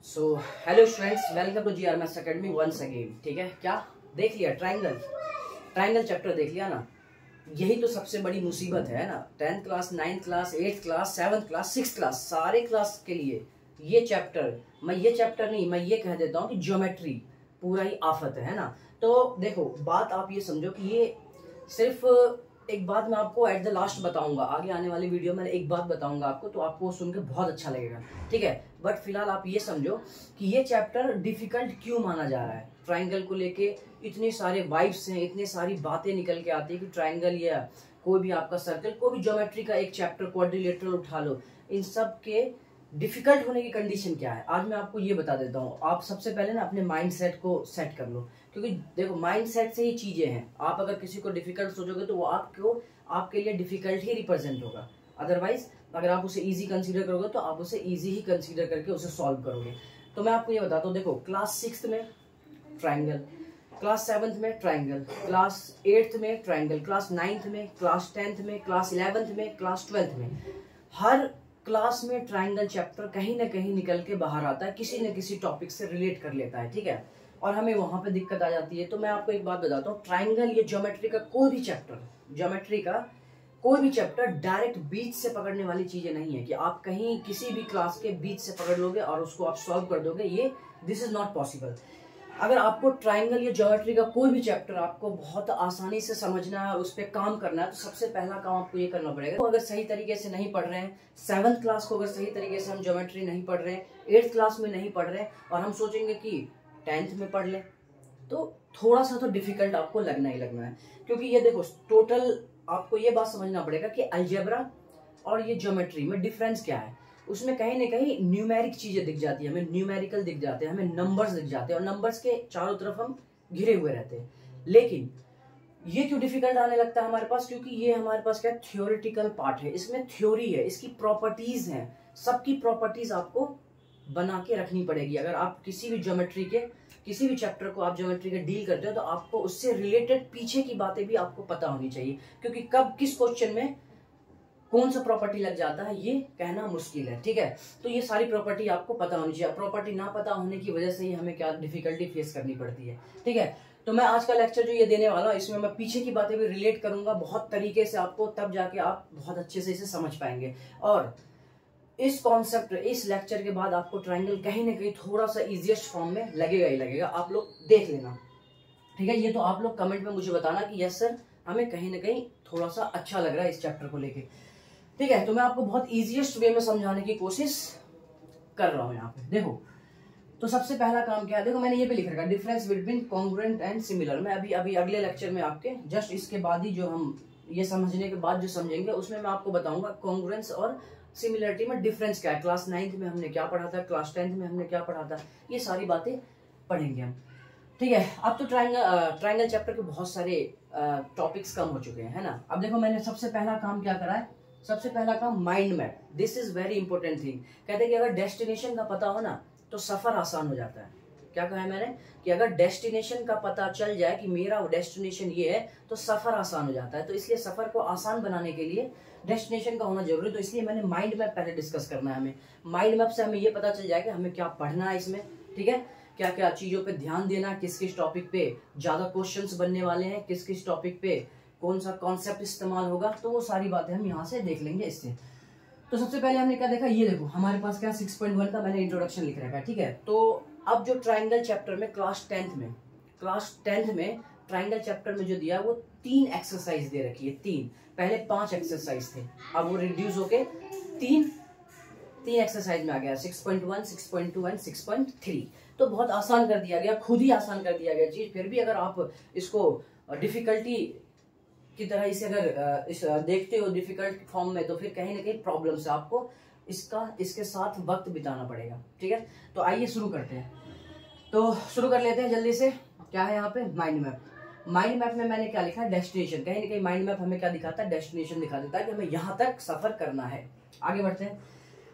So hello students, welcome to GRMS academy once again. ठीक है, क्या देख लिया? ट्राइंगल चैप्टर देख लिया ना। यही तो सबसे बड़ी मुसीबत है ना। 10th class, 9th class, 8th class, 7th class, 6th class, सारे क्लास के लिए ये चैप्टर, मैं ये कह देता हूँ कि ज्योमेट्री पूरा ही आफत है ना। तो देखो, बात आप ये समझो कि ये सिर्फ एक बात मैं आपको एट द लास्ट बताऊंगा, आगे आने वाली वीडियो में एक बात बताऊंगा आपको, तो आपको सुन के बहुत अच्छा लगेगा। ठीक है, बट फिलहाल आप ये समझो कि ये चैप्टर डिफिकल्ट क्यों माना जा रहा है। ट्राइंगल को लेके इतने सारे वाइब्स हैं, इतने सारी बातें निकल के आती है कि ट्राइंगल या कोई भी आपका सर्कल, कोई भी ज्योमेट्री का एक चैप्टर, क्वाड्रिलेटरल उठा लो, इन सब के डिफिकल्ट होने की कंडीशन क्या है आज मैं आपको ये बता देता हूँ। आप सबसे पहले ना अपने माइंड सेट को सेट कर लो, क्योंकि देखो माइंड सेट से ही चीजें हैं। आप अगर किसी को डिफिकल्ट सोचोगे तो वो आपके लिए डिफिकल्ट ही रिप्रेजेंट होगा। अदरवाइज अगर आप उसे इजी कंसीडर करोगे तो आप उसे इजी ही कंसीडर करके उसे सॉल्व करोगे। तो मैं आपको ये बताता हूँ, देखो क्लास 6th में ट्राइंगल, क्लास 7th में ट्राइंगल, क्लास 8th में ट्राइंगल, क्लास 9th में, क्लास 10th में, क्लास 11th में, क्लास 12th में, हर क्लास में ट्राइंगल चैप्टर कहीं ना कहीं निकल के बाहर आता है, किसी न किसी टॉपिक से रिलेट कर लेता है। ठीक है, और हमें वहां पे दिक्कत आ जाती है। तो मैं आपको एक बात बताता हूँ, ट्राइंगल ये ज्योमेट्री का कोई भी चैप्टर डायरेक्ट बीच से पकड़ने वाली चीजें नहीं है कि आप कहीं किसी भी क्लास के बीच से पकड़ लोगे और उसको आप सॉल्व कर दोगे। ये दिस इज नॉट पॉसिबल। अगर आपको ट्राइंगल या ज्योमेट्री का कोई भी चैप्टर आपको बहुत आसानी से समझना है, उस पर काम करना है, तो सबसे पहला काम आपको ये करना पड़ेगा। तो अगर सही तरीके से नहीं पढ़ रहे हैं, 7th क्लास को अगर सही तरीके से हम ज्योमेट्री नहीं पढ़ रहे हैं, 8th क्लास में नहीं पढ़ रहे हैं, और हम सोचेंगे कि 10th में पढ़ ले, तो थोड़ा सा तो डिफिकल्ट आपको लगना ही लगना है। क्योंकि ये देखो, टोटल आपको ये बात समझना पड़ेगा कि अलजेब्रा और ये ज्योमेट्री में डिफरेंस क्या है। उसमें कहीं ना कहीं न्यूमेरिक चीजें दिख जाती है, हमें न्यूमेरिकल दिख जाते हैं, हमें नंबर्स दिख जाते हैं, और नंबर्स के चारों तरफ हम घिरे हुए रहते हैं। लेकिन ये क्यों डिफिकल्ट आने लगता है हमारे पास? क्योंकि ये हमारे पास क्या थ्योरेटिकल पार्ट है, इसमें थ्योरी है, इसकी प्रॉपर्टीज हैं, सबकी प्रॉपर्टीज आपको बना के रखनी पड़ेगी। अगर आप किसी भी ज्योमेट्री के किसी भी चैप्टर को आप ज्योमेट्री के डील करते हो, तो आपको उससे रिलेटेड पीछे की बातें भी आपको पता होनी चाहिए, क्योंकि कब किस क्वेश्चन में कौन सा प्रॉपर्टी लग जाता है ये कहना मुश्किल है। ठीक है, तो ये सारी प्रॉपर्टी आपको पता होनी चाहिए। प्रॉपर्टी ना पता होने की वजह से ही हमें क्या डिफिकल्टी फेस करनी पड़ती है। ठीक है, तो मैं आज का लेक्चर जो ये देने वाला हूँ, इसमें मैं पीछे की बातें भी रिलेट करूंगा बहुत तरीके से आपको, तब जाके आप बहुत अच्छे से इसे समझ पाएंगे। और इस कॉन्सेप्ट, इस लेक्चर के बाद आपको ट्राइंगल कहीं ना कहीं थोड़ा सा इजिएस्ट फॉर्म में लगेगा ही लगेगा, आप लोग देख लेना। ठीक है, ये तो आप लोग कमेंट में मुझे बताना कि यस सर, हमें कहीं ना कहीं थोड़ा सा अच्छा लग रहा है इस चैप्टर को लेके। ठीक है, तो मैं आपको बहुत इजीएस्ट वे में समझाने की कोशिश कर रहा हूं यहाँ पे। देखो, तो सबसे पहला काम क्या है, देखो मैंने ये पे लिख रखा है difference between congruent and similar. मैं अभी अगले लेक्चर में आपके जस्ट इसके बाद ही, जो हम ये समझने के बाद जो समझेंगे, उसमें मैं आपको बताऊंगा कॉन्ग्रुएंस और सिमिलरिटी में डिफरेंस क्या है। क्लास 9th में हमने क्या पढ़ा था, क्लास 10th में हमने क्या पढ़ा था, ये सारी बातें पढ़ेंगे हम। ठीक है, अब तो ट्राइंगल चैप्टर के बहुत सारे टॉपिक्स कम हो चुके हैं, है ना। अब देखो, मैंने सबसे पहला काम क्या करा है, सबसे पहला काम mind map. This is very important thing. कहते हैं कि अगर डेस्टिनेशन का पता हो ना तो सफर आसान हो जाता है। क्या कहा है मैंने, कि अगर डेस्टिनेशन का पता चल जाए कि मेरा डेस्टिनेशन ये है, तो सफर आसान हो जाता है। तो इसलिए सफर को आसान बनाने के लिए डेस्टिनेशन का होना जरूरी है। तो इसलिए मैंने माइंड मैप पहले डिस्कस करना है हमें। माइंड मैप से हमें ये पता चल जाएगा हमें क्या पढ़ना है इसमें। ठीक है, क्या क्या चीजों पे ध्यान देना, किस किस टॉपिक पे ज्यादा क्वेश्चंस बनने वाले हैं, किस किस टॉपिक पे कौन सा कॉन्सेप्ट इस्तेमाल होगा, तो वो सारी बातें हम यहाँ से देख लेंगे इससे। तो सबसे पहले हमने क्या देखा, ये देखो हमारे पास क्या 6.1 का मैंने इंट्रोडक्शन लिख रखा है। ठीक है, तो अब जो ट्राइंगल चैप्टर में क्लास 10th में ट्राइंगल चैप्टर में जो दिया वो 3 एक्सरसाइज दे रखी है। 3, पहले 5 एक्सरसाइज थे, अब वो रिड्यूस होके 3 एक्सरसाइज में आ गया, 6.1, 6.2 एंड 6.3। तो बहुत आसान कर दिया गया, खुद ही आसान कर दिया गया चीज। फिर भी अगर आप इसको डिफिकल्टी की तरह इसे अगर देखते हो डिफिकल्ट फॉर्म में, तो फिर कहीं ना कहीं प्रॉब्लम से आपको इसके साथ वक्त बिताना पड़ेगा। ठीक है, तो आइए शुरू करते हैं। तो शुरू कर लेते हैं जल्दी से। क्या है यहाँ पे, माइंड मैप। माइंड मैप में मैंने क्या लिखा है, डेस्टिनेशन। कहीं ना कहीं माइंड मैप हमें क्या दिखाता है, डेस्टिनेशन दिखा देता है कि हमें यहाँ तक सफर करना है। आगे बढ़ते हैं।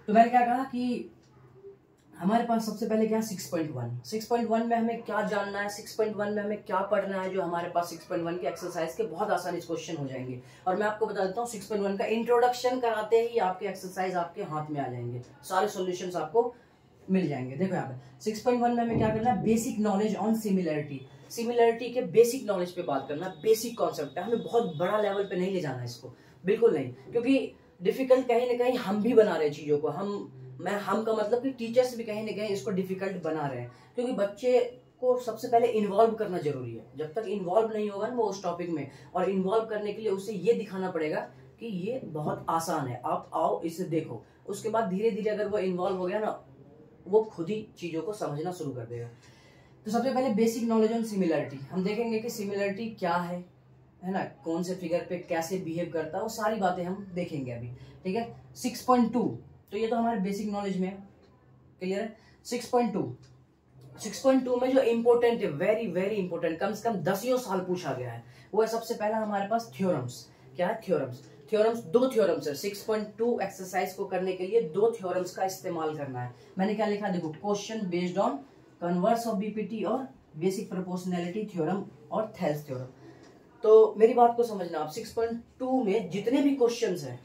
तो मैंने क्या कहा कि हमारे पास सबसे पहले क्या 6.1 में हमें क्या जानना है, 6.1 में हमें क्या पढ़ना है। जो हमारे पास 6.1 के एक्सरसाइज के बहुत आसानी से क्वेश्चन हो जाएंगे। और मैं आपको बता देता हूँ, 6.1 का इंट्रोडक्शन कराते ही आपके एक्सरसाइज आपके हाथ में आ जाएंगे, सारे सॉल्यूशंस आपको मिल जाएंगे। देखो यहाँ पे 6.1 में हमें क्या करना है, basic knowledge on similarity. Similarity के बेसिक नॉलेज पे बात करना, बेसिक कॉन्सेप्ट है, हमें बहुत बड़ा लेवल पे नहीं ले जाना इसको, बिल्कुल नहीं, क्योंकि डिफिकल्ट कहीं ना कहीं हम भी बना रहे हैं चीजों को। हम का मतलब कि टीचर्स भी कहीं ना कहीं इसको डिफिकल्ट बना रहे हैं, क्योंकि बच्चे को सबसे पहले इन्वॉल्व करना जरूरी है। जब तक इन्वॉल्व नहीं होगा ना वो उस टॉपिक में, और इन्वॉल्व करने के लिए उसे ये दिखाना पड़ेगा कि ये बहुत आसान है, आप आओ इसे देखो। उसके बाद धीरे धीरे अगर वो इन्वॉल्व हो गया ना, वो खुद ही चीजों को समझना शुरू कर देगा। तो सबसे पहले बेसिक नॉलेज ऑन सिमिलरिटी, हम देखेंगे कि सिमिलरिटी क्या है ना, कौन से फिगर पे कैसे बिहेव करता है, वो सारी बातें हम देखेंगे अभी, ठीक है। 6.2, तो ये तो हमारे बेसिक नॉलेज में क्लियर है। 6.2 में जो इंपॉर्टेंट है, वेरी वेरी इंपॉर्टेंट, कम से कम 10 साल पूछा गया है, वो है सबसे पहला हमारे पास थ्योरम्स। क्या है? थ्योरम्स। थ्योरम्स, 2 थ्योरम्स है। 6.2 एक्सरसाइज को करने के लिए 2 थ्योरम्स का इस्तेमाल करना है। मैंने क्या लिखा, देखो, question based on converse of BPT और बेसिक प्रोपोर्शनैलिटी थ्योरम और थेल्स थ्योरम। तो मेरी बात को समझना आप, 6.2 में जितने भी क्वेश्चंस हैं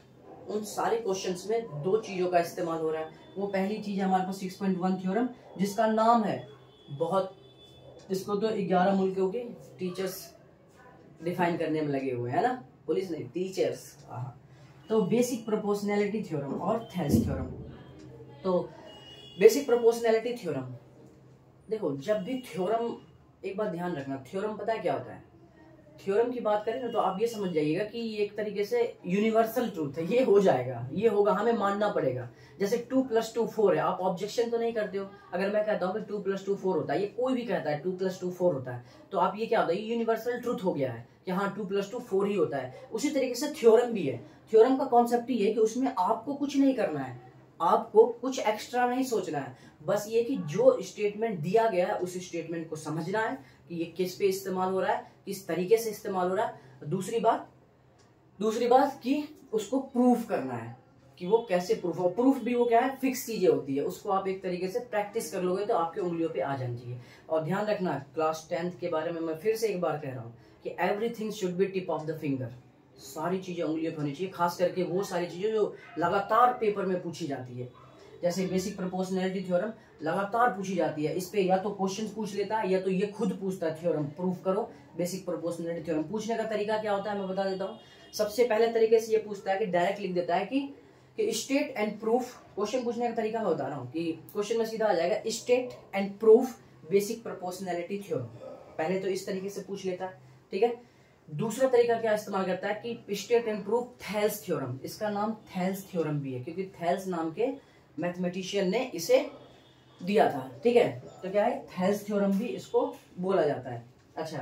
उन सारे क्वेश्चंस में 2 चीजों का इस्तेमाल हो रहा है। वो पहली चीज है हमारे पास 6.1 थ्योरम, जिसका नाम है, बहुत इसको तो 11 मुल्कों के टीचर्स डिफाइन करने में लगे हुए हैं ना, पुलिस नहीं, टीचर्स। तो बेसिक प्रोपोर्शनैलिटी थ्योरम और थेल्स थ्योरम। तो बेसिक प्रोपोर्शनैलिटी थ्योरम, देखो, जब भी थ्योरम, एक बात ध्यान रखना, थ्योरम पता है क्या होता है? थ्योरम की बात करें ना तो आप ये समझ जाइएगा कि ये एक तरीके से यूनिवर्सल ट्रूथ है, ये हो जाएगा, ये होगा, हमें मानना पड़ेगा। जैसे 2 + 2 4 है, आप ऑब्जेक्शन तो नहीं करते हो अगर मैं कहता हूँ कि 2 + 2 4 होता है, ये कोई भी कहता है 2 + 2 4 होता है, तो आप ये क्या होता है, ये यूनिवर्सल ट्रूथ हो गया है कि हाँ 2 + 2 4 ही होता है। उसी तरीके से थ्योरम भी है। थ्योरम का कॉन्सेप्ट ये है कि उसमें आपको कुछ नहीं करना है, आपको कुछ एक्स्ट्रा नहीं सोचना है, बस ये कि जो स्टेटमेंट दिया गया है उस स्टेटमेंट को समझना है कि ये किस पे इस्तेमाल हो रहा है, किस तरीके से इस्तेमाल हो रहा है। दूसरी बात कि उसको प्रूफ करना है कि वो कैसे प्रूफ हो। प्रूफ भी वो क्या है, फिक्स चीजें होती है, उसको आप एक तरीके से प्रैक्टिस कर लोगे तो आपके उंगलियों पे आ जानी चाहिए। और ध्यान रखना, क्लास 10th के बारे में मैं फिर से एक बार कह रहा हूँ कि everything should be tip of the finger. सारी चीजें उंगलियों पे होनी चाहिए, खास करके वो सारी चीजें जो लगातार पेपर में पूछी जाती है। जैसे बेसिक प्रोपोर्शनैलिटी थ्योरम लगातार पूछी जाती है, इस पे या तो क्वेश्चंस पूछ लेता है या तो ये खुद पूछता है, थ्योरम प्रूफ करो। बेसिक प्रोपोर्शनैलिटी थ्योरम पूछने का तरीका क्या होता है मैं बता देता हूँ। सबसे पहले तरीके से ये पूछता है कि डायरेक्ट लिख देता है कि स्टेट एंड प्रूफ। क्वेश्चन पूछने का तरीका मैं बता रहा हूँ कि क्वेश्चन में सीधा आ जाएगा state and proof basic proportionality theorem. पहले तो इस तरीके से पूछ लेता है, ठीक है। दूसरा तरीका क्या इस्तेमाल करता है कि state and proof Thales theorem. इसका नाम थेल्स थ्योरम भी है क्योंकि थेल्स नाम के मैथमेटिशियन ने इसे दिया था, ठीक है। तो क्या है, थेल्स थ्योरम भी इसको बोला जाता है। अच्छा,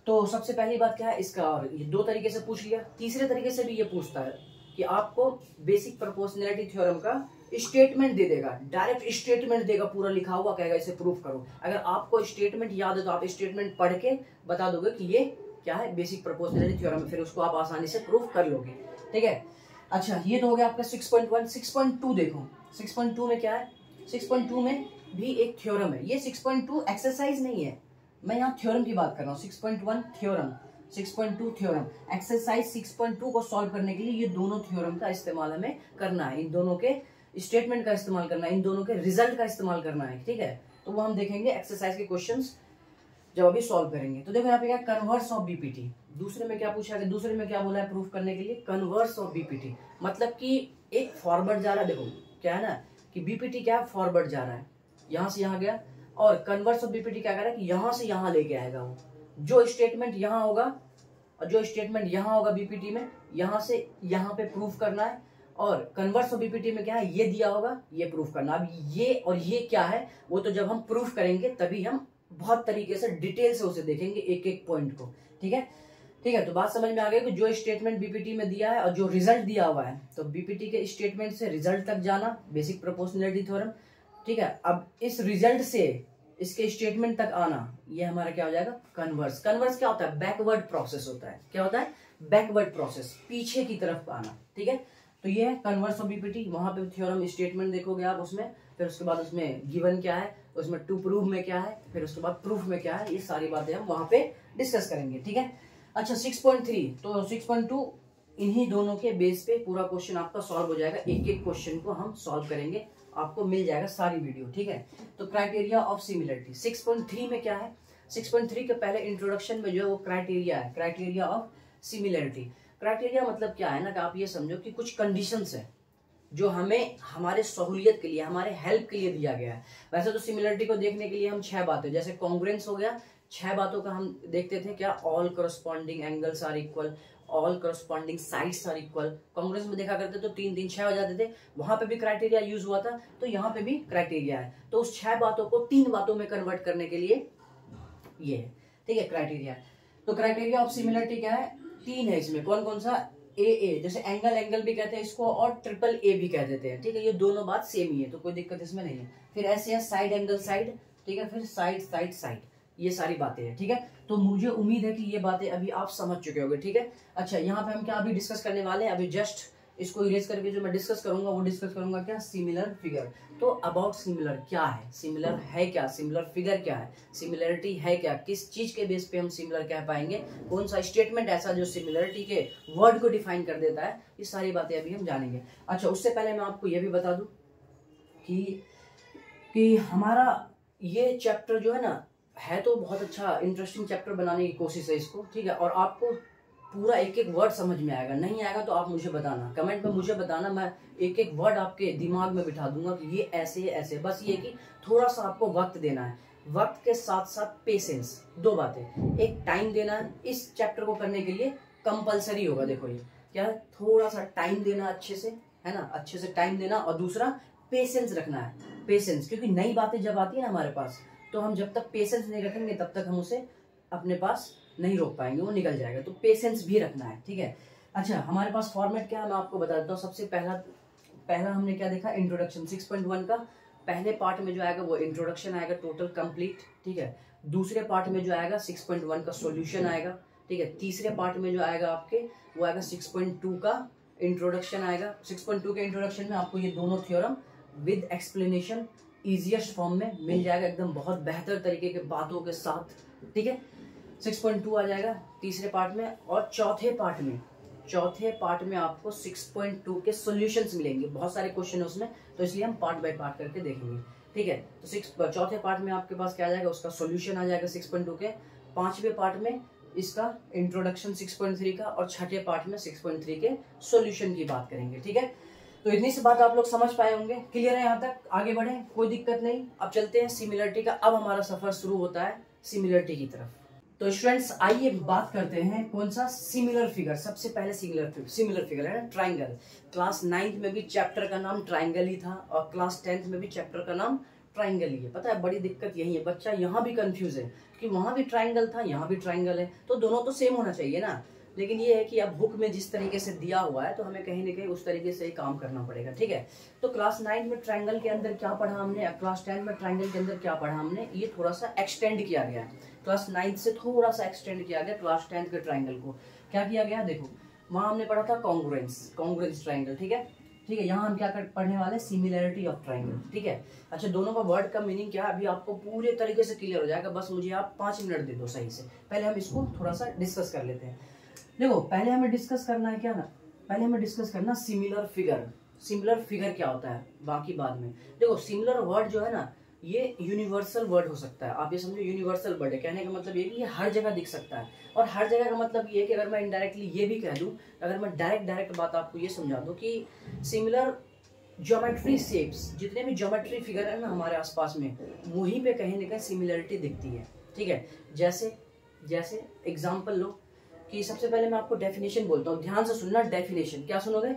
तो सबसे पहली बात क्या है इसका, और ये 2 तरीके से पूछ लिया। तीसरे तरीके से भी ये पूछता है कि आपको बेसिक प्रोपोर्शनैलिटी थ्योरम का स्टेटमेंट दे देगा, डायरेक्ट स्टेटमेंट देगा, पूरा लिखा हुआ, कहेगा इसे प्रूफ करो। अगर आपको स्टेटमेंट याद है तो आप स्टेटमेंट पढ़ के बता दोगे कि ये क्या है, बेसिक प्रोपोर्शनैलिटी थ्योरम है, फिर उसको आप आसानी से प्रूफ कर लोगे, ठीक है। अच्छा, ये तो हो गया आपका 6.1। 6.2 देखो, 6.2 में क्या है, 6.2 में भी एक थ्योरम है। ये 6.2 एक्सरसाइज नहीं है, मैं यहाँ थ्योरम की बात कर रहा हूँ। 6.1 थ्योरम, 6.2 थ्योरम। एक्सरसाइज 6.2 को सॉल्व करने के लिए ये दोनों थ्योरम का इस्तेमाल हमें करना है, इन दोनों के स्टेटमेंट का इस्तेमाल करना है, इन दोनों के रिजल्ट का इस्तेमाल करना है, ठीक है। तो वो हम देखेंगे एक्सरसाइज के क्वेश्चंस जब अभी सॉल्व करेंगे। तो देखो यहाँ पे क्या, कन्वर्स ऑफ बीपीटी। दूसरे में क्या पूछा है, दूसरे में क्या बोला है प्रूफ करने के लिए, कन्वर्स ऑफ बीपीटी, मतलब कि एक फॉरवर्ड जा रहा है। देखो क्या है ना कि बीपीटी क्या है, फॉरवर्ड जा रहा है, यहाँ से यहाँ गया, और कन्वर्स ऑफ बीपीटी क्या कर रहा है कि यहाँ से यहाँ लेके आएगा। वो जो स्टेटमेंट यहाँ होगा और जो स्टेटमेंट यहाँ होगा बीपीटी में, यहाँ से यहाँ पे प्रूफ करना है, और कन्वर्स ऑफ बीपीटी में क्या है, ये दिया होगा, ये प्रूफ करना। अब ये और ये क्या है, वो तो जब हम प्रूफ करेंगे तभी हम बहुत तरीके से डिटेल से उसे देखेंगे, एक एक पॉइंट को, ठीक है। ठीक है, तो बात समझ में आ गई कि जो स्टेटमेंट बीपीटी में दिया है और जो रिजल्ट दिया हुआ है, तो बीपीटी के स्टेटमेंट से रिजल्ट तक जाना, बेसिक प्रोपोर्शनैलिटी थ्योरम, ठीक है। अब इस रिजल्ट से इसके स्टेटमेंट तक आना, ये हमारा क्या हो जाएगा, कन्वर्स। कन्वर्स क्या होता है, बैकवर्ड प्रोसेस होता है। क्या होता है, बैकवर्ड प्रोसेस, पीछे की तरफ आना, ठीक है। तो ये है कन्वर्स ऑफ बीपीटी। वहां पे थ्योरम स्टेटमेंट देखोगे आप उसमें, फिर उसके बाद उसमें गिवन क्या है, उसमें टू प्रूव में क्या है, फिर उसके बाद प्रूफ में क्या है, ये सारी बातें हम वहां पे डिस्कस करेंगे, ठीक है। अच्छा, 6.3, तो 6.2 इन्हीं दोनों के बेस पे पूरा क्वेश्चन आपका सॉल्व हो जाएगा। एक एक क्वेश्चन को हम सॉल्व करेंगे आपको मिल जाएगा सारी वीडियो, ठीक है। तो क्राइटेरिया ऑफ सिमिलरिटी 6.3 में क्या है, 6.3 के पहले इंट्रोडक्शन में जो क्राइटेरिया है, क्राइटेरिया ऑफ सिमिलरिटी। क्राइटेरिया मतलब क्या है ना, कि आप ये समझो कि कुछ कंडीशंस है जो हमें हमारे सहूलियत के लिए, हमारे हेल्प के लिए दिया गया है। वैसे तो सिमिलरिटी को देखने के लिए हम 6 बातें, जैसे कॉन्ग्रुएंस हो गया, 6 बातों का हम देखते थे, क्या all corresponding angles are equal, all corresponding sides are equal. Congruence में देखा करते तो 3 3 6 हो जाते थे, वहां पे भी क्राइटेरिया यूज हुआ था, तो यहाँ पे भी क्राइटेरिया है। तो उस 6 बातों को 3 बातों में कन्वर्ट करने के लिए ये है, ठीक है, क्राइटेरिया। तो क्राइटेरिया ऑफ सिमिलरिटी क्या है, 3 है इसमें। कौन कौन सा, ए जैसे एंगल एंगल भी कहते हैं इसको, और ट्रिपल ए भी कह देते हैं, ठीक है। ये दोनों बात सेम ही है, तो कोई दिक्कत इसमें नहीं है। फिर ऐसे है साइड एंगल साइड, ठीक है, फिर साइड साइड साइड, ये सारी बातें हैं, ठीक है। तो मुझे उम्मीद है कि ये बातें अभी आप समझ चुके होंगे, ठीक है। अच्छा, यहाँ पे हम क्या अभी डिस्कस करने वाले हैं, अभी जस्ट इसको इरेज करके जो मैं डिस्कस करूंगा वो डिस्कस करूंगा क्या, सिमिलर फिगर। तो अबाउट सिमिलर क्या है, सिमिलर है क्या, सिमिलर फिगर क्या है, सिमिलरिटी है क्या, किस चीज के बेस पे हम सिमिलर कह पाएंगे, कौन सा स्टेटमेंट ऐसा जो सिमिलरिटी के वर्ड को डिफाइन कर देता है, ये सारी बातें अभी हम जानेंगे। अच्छा, उससे पहले मैं आपको ये भी बता दूं कि हमारा ये चैप्टर जो है ना, है तो बहुत अच्छा, इंटरेस्टिंग चैप्टर बनाने की कोशिश है इसको, ठीक है। और आपको पूरा एक एक वर्ड समझ में आएगा, नहीं आएगा तो आप मुझे बताना, कमेंट में मुझे बताना, मैं एक एक वर्ड आपके दिमाग में बिठा दूंगा कि ये ऐसे है ऐसे। बस ये कि थोड़ा सा आपको वक्त देना है, वक्त के साथ साथ पेशेंस, 2 बातें, एक टाइम देना है इस चैप्टर को करने के लिए कंपलसरी होगा। देखो ये क्या है, थोड़ा सा टाइम देना अच्छे से, है ना, अच्छे से टाइम देना, और दूसरा पेशेंस रखना है, पेशेंस, क्योंकि नई बातें जब आती है ना हमारे पास, तो हम जब तक पेशेंस नहीं रखेंगे तब तक हम उसे अपने पास नहीं रोक पाएंगे, वो निकल जाएगा। तो पेशेंस भी रखना है, ठीक है। अच्छा, हमारे पास फॉर्मेट क्या है मैं आपको बता देता हूँ। सबसे पहला हमने क्या देखा, इंट्रोडक्शन 6.1 का पहले पार्ट में जो आएगा वो इंट्रोडक्शन आएगा टोटल कंप्लीट, ठीक है। दूसरे पार्ट में जो आएगा 6.1 का सॉल्यूशन आएगा, ठीक है। तीसरे पार्ट में जो आएगा आपके वो आएगा 6.2 का इंट्रोडक्शन आएगा। 6.2 के इंट्रोडक्शन में आपको ये दोनों theorem with explanation easiest form में मिल जाएगा, एकदम बहुत बेहतर तरीके के बातों के साथ, ठीक है। 6.2 आ जाएगा तीसरे पार्ट में, और चौथे पार्ट में आपको 6.2 के सॉल्यूशंस मिलेंगे। बहुत सारे क्वेश्चन है उसमें, तो इसलिए हम पार्ट बाय पार्ट करके देखेंगे, ठीक है। तो चौथे पार्ट में आपके पास क्या आ जाएगा, उसका सॉल्यूशन आ जाएगा 6.2 के। 5वें पार्ट में इसका इंट्रोडक्शन 6.3 का, और 6ठे पार्ट में 6.3 के सॉल्यूशन की बात करेंगे, ठीक है। तो इतनी सी बात आप लोग समझ पाए होंगे, क्लियर है यहाँ तक, आगे बढ़े, कोई दिक्कत नहीं। अब चलते हैं सिमिलरिटी का, अब हमारा सफर शुरू होता है सिमिलरिटी की तरफ। तो स्टूडेंट्स आइए बात करते हैं कौन सा, सिमिलर फिगर। सबसे पहले सिमिलर फिगर है ना, ट्राइंगल। क्लास 9th में भी चैप्टर का नाम ट्राइंगल ही था, और क्लास 10th में भी चैप्टर का नाम ट्राइंगल ही है। पता है बड़ी दिक्कत यही है, बच्चा यहाँ भी कंफ्यूज है कि वहां भी ट्राइंगल था, यहाँ भी ट्राइंगल है, तो दोनों तो सेम होना चाहिए ना। लेकिन ये है कि अब बुक में जिस तरीके से दिया हुआ है, तो हमें कहीं ना कहीं उस तरीके से ही काम करना पड़ेगा, ठीक है। तो क्लास 9 में ट्राइंगल के अंदर क्या पढ़ा हमने, क्लास 10 में ट्राइंगल के अंदर क्या पढ़ा हमने, ये थोड़ा सा एक्सटेंड किया गया है। क्लास 9 से थोड़ा सा एक्सटेंड किया गया क्लास 10 के ट्राइंगल को। क्या किया गया, देखो वहां हमने पढ़ा था कॉन्ग्रुएंस ट्राइंगल, ठीक है। यहाँ हम क्या पढ़ने वाले, सिमिलरिटी ऑफ ट्राइंगल, ठीक है। अच्छा, दोनों का वर्ड का मीनिंग क्या है अभी आपको पूरे तरीके से क्लियर हो जाएगा, बस मुझे आप 5 मिनट दे दो सही से। पहले हम इसको थोड़ा सा डिस्कस कर लेते हैं। देखो पहले हमें डिस्कस करना है क्या ना, पहले हमें डिस्कस करना सिमिलर फिगर। सिमिलर फिगर क्या होता है बाकी बाद में। देखो सिमिलर वर्ड जो है ना, ये यूनिवर्सल वर्ड हो सकता है, आप ये समझो यूनिवर्सल वर्ड है। कहने का मतलब ये कि ये हर जगह दिख सकता है, और हर जगह का मतलब ये है कि अगर मैं इनडायरेक्टली ये भी कह दूं, अगर मैं डायरेक्ट बात आपको ये समझा दूं कि सिमिलर ज्योमेट्री शेप्स, जितने भी ज्योमेट्री फिगर है ना हमारे आसपास में, वहीं पे कहीं ना कहीं सिमिलरिटी दिखती है, ठीक है। जैसे एग्जाम्पल लो कि सबसे पहले मैं आपको डेफिनेशन बोलता हूँ, ध्यान से सुनना। डेफिनेशन क्या सुनोगे,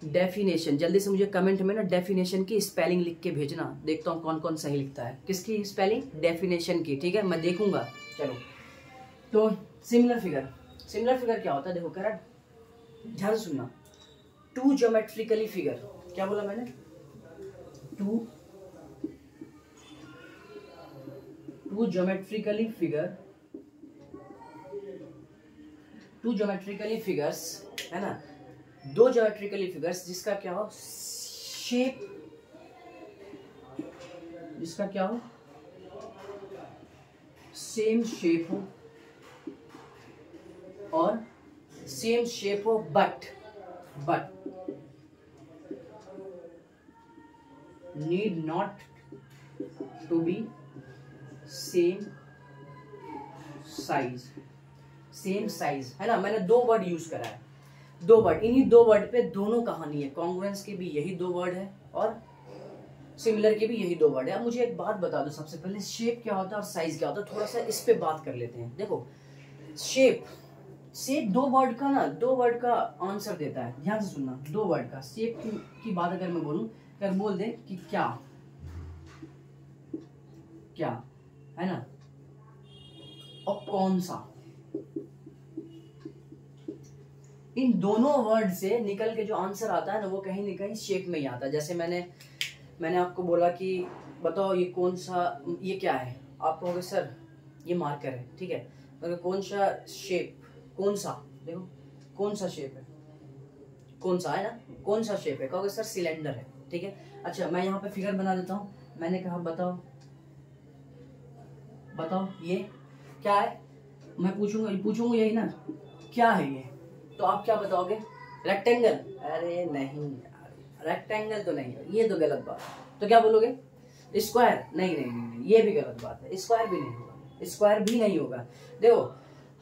डेफिनेशन। जल्दी से मुझे कमेंट में ना डेफिनेशन की स्पेलिंग लिख के भेजना, देखता हूँ कौन कौन सही लिखता है। किसकी स्पेलिंग, डेफिनेशन की, ठीक है, मैं देखूंगा। चलो, तो सिमिलर फिगर क्या होता है, देखो कह रहा, ध्यान से सुनना। 2 ज्योमेट्रिकली फिगर, क्या बोला मैंने, 2 ज्योमेट्रिकली फिगर्स है ना, 2 ज्योमेट्रिकली फिगर्स जिसका क्या हो, शेप, जिसका क्या हो, सेम शेप हो, और सेम शेप हो, but need not to be same size, same size है ना। मैंने दो वर्ड यूज करा है, दो वर्ड, इन्हीं दो वर्ड पे दोनों कहानी है। कॉन्ग्रुएंस के भी यही दो वर्ड है और सिमिलर के भी यही दो वर्ड है। अब मुझे एक बात बता दो, सबसे पहले शेप क्या होता है और साइज क्या होता है, थोड़ा सा इस पे बात कर लेते हैं। देखो शेप, शेप दो वर्ड का ना, दो वर्ड का आंसर देता है, ध्यान से सुनना। दो वर्ड का शेप की बात अगर मैं बोलूं, अगर बोल दें कि क्या, क्या है ना, और कौन सा, इन दोनों वर्ड से निकल के जो आंसर आता है ना वो कहीं ना कहीं शेप में ही आता है। जैसे मैंने आपको बोला कि बताओ ये कौन सा, ये क्या है, आप कहोगे सर ये मार्कर है, ठीक है। अगर कौन सा शेप, कौन सा, देखो कौन सा शेप है, कौन सा है ना, कौन सा शेप है, कहोगे सर सिलेंडर है, ठीक है। अच्छा मैं यहाँ पे फिगर बना देता हूँ, मैंने कहा बताओ, बताओ ये क्या है, मैं पूछूंगा यही ना, क्या है ये, तो आप क्या बताओगे, रेक्टेंगल। अरे नहीं रेक्टेंगल तो नहीं है, ये तो गलत बात है। तो क्या बोलोगे, स्क्वायर। नहीं नहीं नहीं, नहीं ये भी गलत बात है, स्क्वायर भी नहीं होगा, स्क्वायर भी नहीं होगा। देखो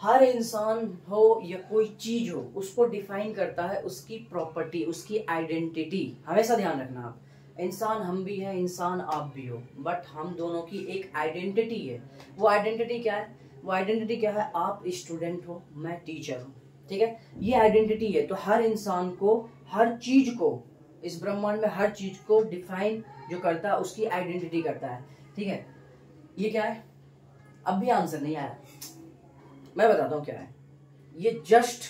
हर इंसान हो या कोई चीज हो, उसको डिफाइन करता है उसकी प्रॉपर्टी, उसकी आइडेंटिटी। हमेशा ध्यान रखना आप, इंसान हम भी है, इंसान आप भी हो, बट हम दोनों की एक आइडेंटिटी है। वो आइडेंटिटी क्या है, वो आइडेंटिटी क्या है, आप स्टूडेंट हो, मैं टीचर हूँ, ठीक है, ये आइडेंटिटी है। तो हर इंसान को, हर चीज को, इस ब्रह्मांड में हर चीज को डिफाइन जो करता है उसकी आइडेंटिटी करता है, ठीक है। ये क्या है, अब भी आंसर नहीं आया, मैं बताता हूँ क्या है। ये जस्ट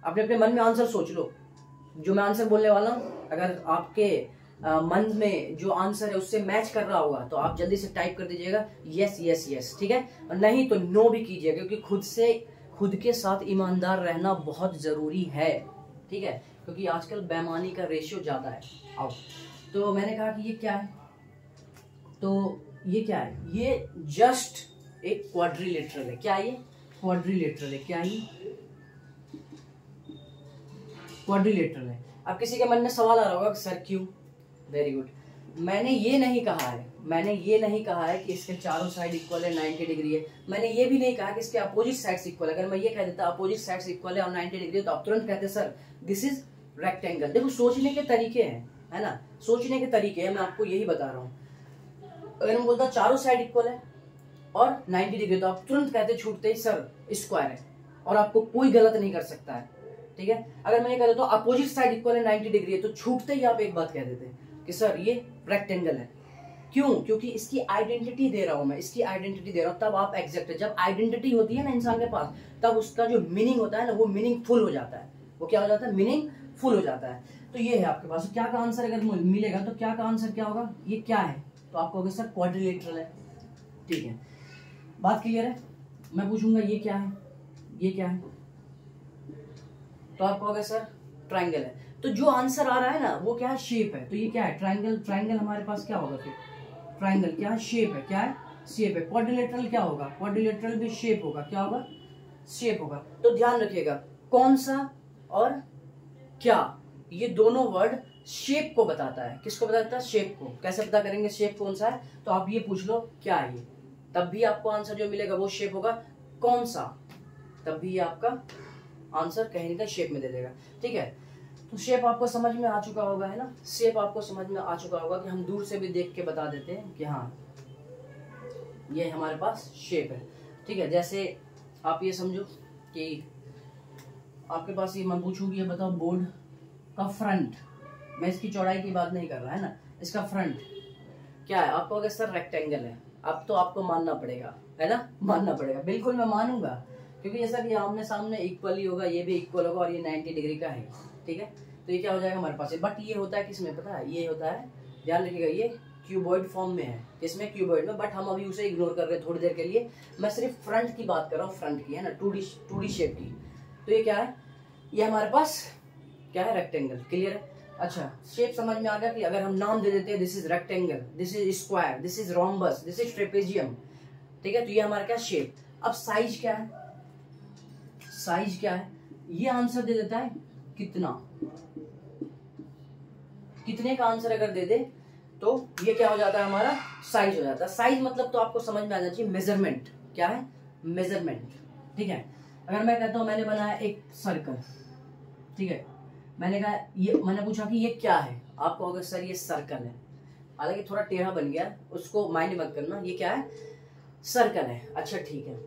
अपने अपने मन में आंसर सोच लो, जो मैं आंसर बोलने वाला हूँ अगर आपके मन में जो आंसर है उससे मैच कर रहा होगा तो आप जल्दी से टाइप कर दीजिएगा यस यस यस, ठीक है। और नहीं तो नो भी कीजिएगा, क्योंकि खुद के साथ ईमानदार रहना बहुत जरूरी है, ठीक है, क्योंकि आजकल बेईमानी का रेशियो ज्यादा है। आओ, तो मैंने कहा कि ये क्या है, तो ये क्या है, ये जस्ट एक क्वाड्रिलेटरल है। क्या ये क्वाड्रिलेटरल है, क्या ये क्वाड्रिलेटरल है। अब किसी के मन में सवाल आ रहा होगा सर क्यों, वेरी गुड। मैंने ये नहीं कहा है कि इसके चारों साइड इक्वल है, 90 डिग्री है। मैंने ये भी नहीं कहा कि इसके अपोजिट साइड्स इक्वल है। अगर मैं ये कह देता अपोजिट साइड्स इक्वल है और 90 डिग्री तो आप तुरंत कहते सर दिस इज रेक्टेंगल। देखो सोचने के तरीके हैं, है ना, सोचने के तरीके हैं, मैं आपको यही बता रहा हूँ। अगर मैं बोलता चारों साइड इक्वल है और 90 डिग्री तो आप तुरंत कहते छूटते ही सर स्क्वायर है, और आपको कोई गलत नहीं कर सकता है, ठीक है। अगर मैं ये कह देता हूँ अपोजिट साइड इक्वल है, 90 डिग्री है, तो छूटते ही आप एक बात कह देते कि सर ये रेक्टेंगल है। क्यों, क्योंकि इसकी आइडेंटिटी दे रहा हूं मैं, इसकी आइडेंटिटी दे रहा हूं, तब आप एग्जैक्ट है। जब आइडेंटिटी होती है ना इंसान के पास, तब उसका जो मीनिंग होता है ना वो मीनिंगफुल हो जाता है। वो क्या हो जाता है, मीनिंगफुल हो जाता है। तो ये है आपके पास क्या का आंसर अगर मिलेगा तो क्या का आंसर क्या होगा, ये क्या है, तो आप कहोगे सर क्वाड्रिलेटरल है, ठीक है। बात क्लियर है। मैं पूछूंगा ये क्या है, ये क्या है, तो आप कहोगे सर ट्राइंगल है। तो जो आंसर आ रहा है ना वो क्या है, शेप है। तो ये क्या है, ट्राइंगल। ट्राइंगल हमारे पास क्या होगा फिर, ट्राइंगल क्या है, शेप है, क्या है, शेप है। क्वाड्रिलेटरल क्या होगा, क्वाड्रिलेटरल भी शेप होगा, क्या होगा, शेप होगा। तो ध्यान रखिएगा कौन सा और क्या, ये दोनों वर्ड शेप को बताता है। किसको बताता है, शेप को। कैसे पता करेंगे शेप कौन सा है, तो आप ये पूछ लो क्या है ये, तब भी आपको आंसर जो मिलेगा वो शेप होगा। कौन सा, तब भी आपका आंसर कहीं ना कहीं शेप में दे देगा, ठीक है। तो शेप आपको समझ में आ चुका होगा, है ना, शेप आपको समझ में आ चुका होगा कि हम दूर से भी देख के बता देते हैं कि हाँ ये हमारे पास शेप है, ठीक है। जैसे आप ये समझो कि आपके पास ये मैं पूछूंगी, ये बताओ बोर्ड का फ्रंट, मैं इसकी चौड़ाई की बात नहीं कर रहा, है ना, इसका फ्रंट क्या है, आपको अगर सर रेक्टेंगल है, अब तो आपको मानना पड़ेगा, है ना, मानना पड़ेगा, बिल्कुल मैं मानूंगा, क्योंकि जैसा कि आमने सामने इक्वल ही होगा, ये भी इक्वल होगा और ये 90 डिग्री का है, ठीक है। तो ये क्या हो जाएगा हमारे पास, बट ये होता है किसमें पता है, ये होता है, ध्यान रखिएगा, ये क्यूबॉइड फॉर्म में है, इसमें क्यूबॉइड में, बट हम अभी उसे इग्नोर कर रहे हैं थोड़ी देर के लिए। मैं सिर्फ फ्रंट की बात कर रहा हूँ, फ्रंट की, है ना, 2D शेप की। तो ये क्या है, ये हमारे पास क्या है, रेक्टेंगल। क्लियर है। अच्छा शेप समझ में आ गया कि अगर हम नाम दे देते हैं this is rectangle, this is square, this is rhombus, this is trapezium, ठीक है, तो ये हमारा क्या शेप। अब साइज क्या है, साइज क्या है, ये आंसर दे देता है कितना, कितने का आंसर अगर दे दे तो ये क्या हो जाता है हमारा साइज हो जाता है। साइज मतलब तो आपको समझ में आना चाहिए मेजरमेंट, क्या है मेजरमेंट, ठीक है। अगर मैं कहता हूं मैंने बनाया एक सर्कल, ठीक है, मैंने कहा ये, मैंने पूछा कि ये क्या है, आप कहोगे सर ये सर्कल है, हालांकि थोड़ा टेढ़ा बन गया, उसको माइंड मत करना, ये क्या है सर्कल है। अच्छा ठीक है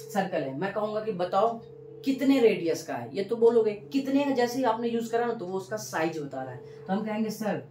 सर्कल है, मैं कहूंगा कि बताओ कितने रेडियस का है, ये तो बोलोगे कितने, जैसे ही आपने यूज करा ना तो वो उसका साइज बता रहा है, तो हम कहेंगे सर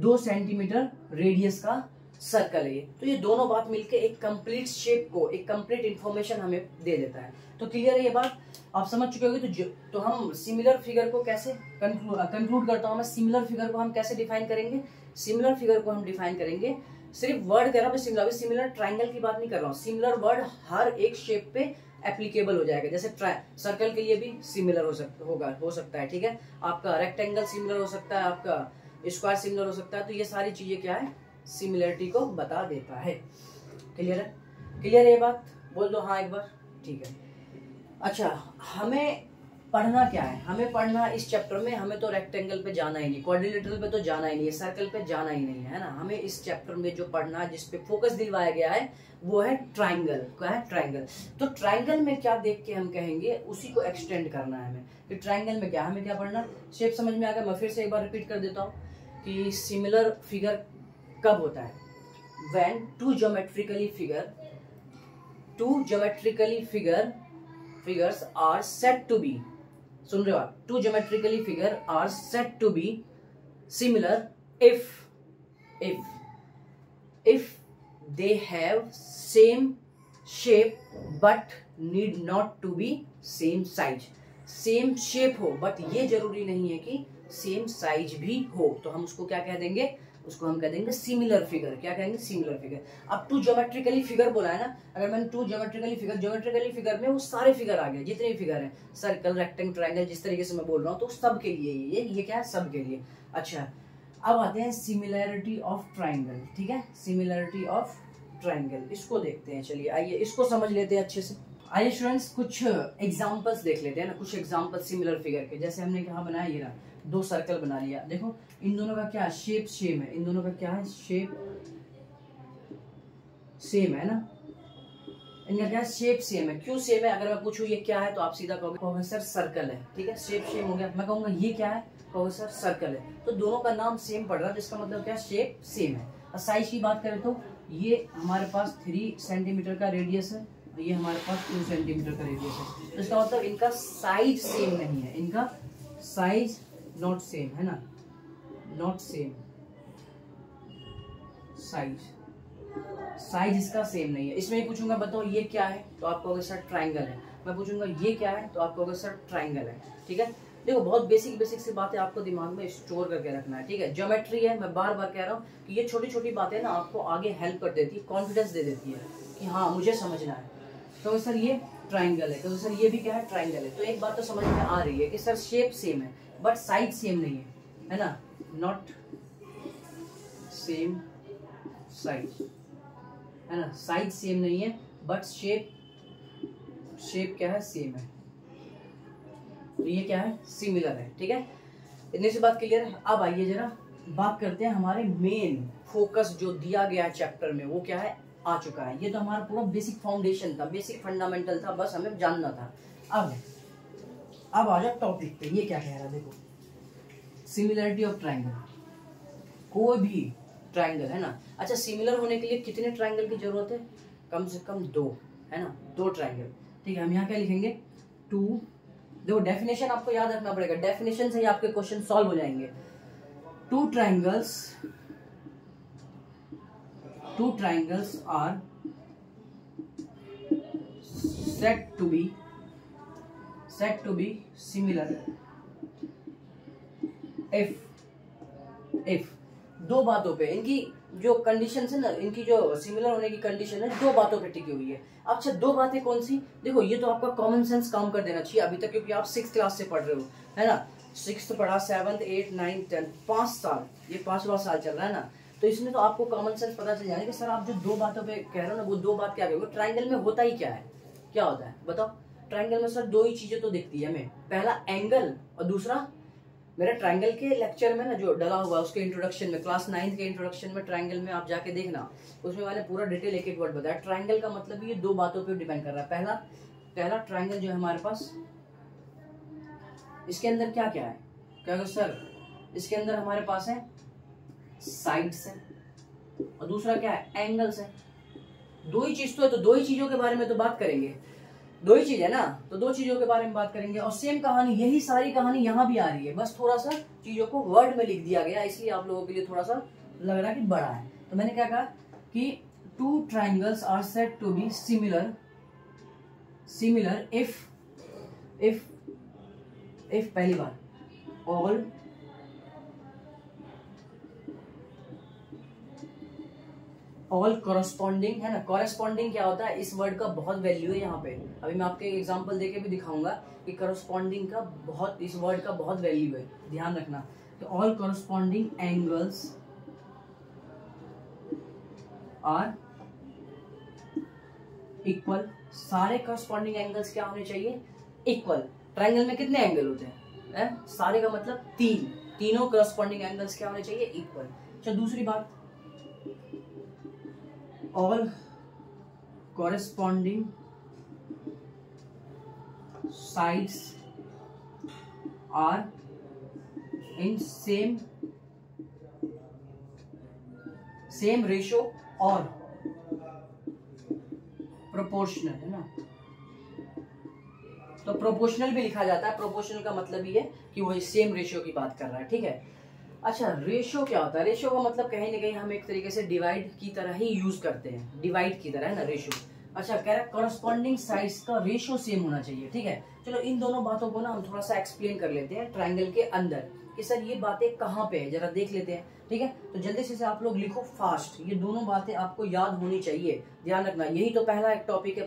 2 सेंटीमीटर रेडियस का सर्कल है ये। तो ये दोनों बात मिलके एक कंप्लीट शेप को, एक कंप्लीट इंफॉर्मेशन हमें दे देता है। तो क्लियर है ये बात, आप समझ चुके होंगे। तो हम सिमिलर फिगर को कैसे कंक्लूड करता हूं मैं, सिमिलर फिगर को हम कैसे डिफाइन करेंगे, सिमिलर फिगर को हम डिफाइन करेंगे, सिर्फ वर्ड कह रहा हूं सिमिलर, सिमिलर ट्राइंगल की बात नहीं कर रहा हूं, सिमिलर वर्ड हर एक शेप पे एप्लीकेबल हो जाएगा। जैसे सर्कल के लिए भी सिमिलर हो सकता है, ठीक है, आपका रेक्टेंगल सिमिलर हो सकता है, आपका स्क्वायर सिमिलर हो सकता है, तो ये सारी चीजें क्या है सिमिलरिटी को बता देता है। क्लियर है, क्लियर है ये बात, बोल दो हाँ एक बार, ठीक है। अच्छा हमें पढ़ना क्या है, हमें पढ़ना इस चैप्टर में, हमें तो रेक्टेंगल पे जाना ही नहीं, क्वाड्रिलेटरल पे तो जाना ही नहीं है, सर्कल पे जाना ही नहीं है ना, हमें इस चैप्टर में जो पढ़ना है, जिसपे फोकस दिलवाया गया है वो है ट्राइंगल। क्या है ट्राइंगल, तो ट्राइंगल में क्या देख के हम कहेंगे उसी को एक्सटेंड करना है हमें, कि ट्राइंगल में क्या हमें क्या पढ़ना, शेप समझ में आ गया। मैं फिर से एक बार रिपीट कर देता हूँ कि सिमिलर फिगर कब होता है, when two geometrically figures are said to be, सुन रहे हो आप, two geometrically figure are said to be similar if they have same shape but need not to be same size। Same shape हो but ये जरूरी नहीं है कि same size भी हो, तो हम उसको क्या कह देंगे, उसको हम कह देंगे सिमिलर फिगर। क्या कहेंगे सिमिलर फिगर। अब टू ज्योमेट्रिकली फिगर बोला है ना, अगर मैंने टू ज्योमेट्रिकली फिगर में वो सारे फिगर आ गए जितने भी फिगर हैं, सर्कल रेक्टेंगल ट्रायंगल, जिस तरीके से मैं बोल रहा हूँ, तो सब के लिए ये क्या है सब के लिए। अच्छा अब आते हैं सिमिलैरिटी ऑफ ट्रायंगल, ठीक है, सिमिलैरिटी ऑफ ट्रायंगल, इसको देखते हैं। चलिए आइए इसको समझ लेते हैं अच्छे से। आइए स्टूडेंट्स कुछ एग्जांपल्स देख लेते हैं ना, कुछ एग्जांपल सिमिलर फिगर के। जैसे हमने क्या बनाया, ये रहा दो सर्कल बना लिया, देखो इन दोनों का क्या शेप सेम है, इन दोनों का क्या है शेप सेम है ना, इनका क्या शेप सेम है। क्यों सेम है, अगर मैं पूछूं ये क्या है तो आप सीधा कहोगे सर सर्कल है, ठीक है, शेप सेम हो गया। मैं कहूंगा ये क्या है, कहोगे सर सर्कल है, तो दोनों का नाम सेम पड़ रहा है, जिसका मतलब क्या शेप सेम है। और साइज की बात करें तो ये हमारे पास 3 सेंटीमीटर का रेडियस है, ये हमारे पास 2 सेंटीमीटर का रेडियस है, तो इसका मतलब इनका साइज सेम नहीं है, इनका साइज नॉट सेम है ना, नॉट सेम साइज इसका सेम नहीं है। इसमें पूछूंगा बताओ ये क्या है, तो आप कहोगे सर ट्राइंगल है। मैं पूछूंगा ये क्या है, तो आप कहोगे सर ट्राइंगल है, ठीक है। देखो बहुत बेसिक सी बातें आपको दिमाग में स्टोर करके रखना है, ठीक है। ज्योमेट्री है, मैं बार बार कह रहा हूँ कि ये छोटी छोटी बातें ना आपको आगे हेल्प कर देती है, कॉन्फिडेंस दे देती है कि हाँ मुझे समझना है। तो सर ये ट्राइंगल है, तो सर ये भी क्या है ट्राइंगल है। तो एक बात तो समझ में आ रही है कि सर शेप सेम है बट साइज सेम नहीं है ना, नॉट सेम साइज है ना, साइज सेम नहीं है बट शेप क्या है सेम है, तो ये क्या है सिमिलर है, ठीक है। इतनी सी बात क्लियर है। अब आइए जरा बात करते हैं, हमारे मेन फोकस जो दिया गया चैप्टर में वो क्या है आ चुका है। ये तो हमारा पूरा बेसिक फाउंडेशन था, बेसिक फंडामेंटल था, बस हमें जानना था। अब आ जाओ टॉपिक पे, ये क्या कह रहा है देखो, सिमिलरिटी ऑफ ट्राइंगल, कोई भी ट्राइंगल है ना। अच्छा सिमिलर होने के लिए कितने ट्राइंगल की जरूरत है, कम से कम 2 है ना, 2 ट्राइंगल, ठीक है। हम यहाँ क्या लिखेंगे 2, देखो डेफिनेशन आपको याद रखना पड़ेगा, डेफिनेशन से ही आपके क्वेश्चन सॉल्व हो जाएंगे। 2 triangles are said to be similar if 2 बातों पे, इनकी जो कंडीशन है ना, इनकी जो सिमिलर होने की कंडीशन है 2 बातों पे टिकी हुई है। अच्छा 2 बातें कौन सी, देखो ये तो आपका कॉमन सेंस काम कर देना चाहिए अभी तक, क्योंकि आप 6th क्लास से पढ़ रहे हो है ना, 6th पढ़ा, 7th 8th 9th 10th 5 साल, ये 5वां साल चल रहा है ना, तो इसमें तो आपको कॉमन सेंस पता चल जाएगा कि सर आप जो 2 बातों पे कह रहे हो ना, वो 2 बात क्या कहोगे। ट्राइंगल में होता ही क्या है, क्या होता है बताओ। ट्राइंगल में सर 2 ही चीजें तो दिखती है हमें, पहला एंगल और दूसरा मेरा ट्रायंगल के लेक्चर में ना जो डला हुआ उसके इंट्रोडक्शन में, क्लास 9 के इंट्रोडक्शन में ट्रायंगल में आप जाके देखना, उसमें मैंने पूरा डिटेल एक एक वर्ड बताया। ट्रायंगल का मतलब ये दो बातों पे डिपेंड कर रहा है। पहला ट्रायंगल जो है हमारे पास, इसके अंदर क्या क्या है, क्या सर इसके अंदर हमारे पास है साइड्स है और दूसरा क्या है, एंगल्स है। दो ही चीज तो है, तो दो ही चीजों के बारे में तो बात करेंगे, दो ही चीज है ना, तो दो चीजों के बारे में बात करेंगे। और सेम कहानी, यही सारी कहानी यहाँ भी आ रही है, बस थोड़ा सा चीजों को वर्ड में लिख दिया गया, इसलिए आप लोगों के लिए थोड़ा सा लग रहा है कि बड़ा है। तो मैंने क्या कहा कि two triangles are said to be similar if पहली बार ऑल कॉरेस्पॉन्डिंग है ना। कॉरेस्पॉन्डिंग क्या होता है, इस वर्ड का बहुत वैल्यू है यहाँ पे। अभी मैं आपके एग्जांपल देके भी दिखाऊंगा कि कॉरेस्पॉन्डिंग का बहुत, इस वर्ड का बहुत वैल्यू है, ध्यान रखना। तो all corresponding angles are equal, सारे कॉरेस्पॉन्डिंग एंगल्स क्या होने चाहिए, इक्वल। ट्रायंगल में कितने एंगल होते हैं, सारे का मतलब तीनों कॉरेस्पॉन्डिंग एंगल्स क्या होने चाहिए, इक्वल। चलो दूसरी बात, all corresponding sides are in same ratio और प्रोपोर्शनल है ना। तो प्रोपोर्शनल भी लिखा जाता है, प्रोपोर्शनल का मतलब ये है कि वो सेम रेशियो की बात कर रहा है, ठीक है। अच्छा, रेशियो क्या होता है, रेशियो का मतलब कहीं ना कहीं हम एक तरीके से डिवाइड की तरह ही यूज करते हैं, डिवाइड की तरह है ना रेशियो। अच्छा, कह रहा है कॉरेस्पॉन्डिंग साइड्स का रेशियो सेम होना चाहिए, ठीक है। चलो इन दोनों बातों को ना हम थोड़ा सा एक्सप्लेन कर लेते हैं ट्रायंगल के अंदर कि सर ये बातें कहाँ पे है, जरा देख लेते हैं, ठीक है। तो जल्दी से आप लोग लिखो फास्ट, ये दोनों बातें आपको याद होनी चाहिए, ध्यान रखना। यही तो पहला एक टॉपिक है,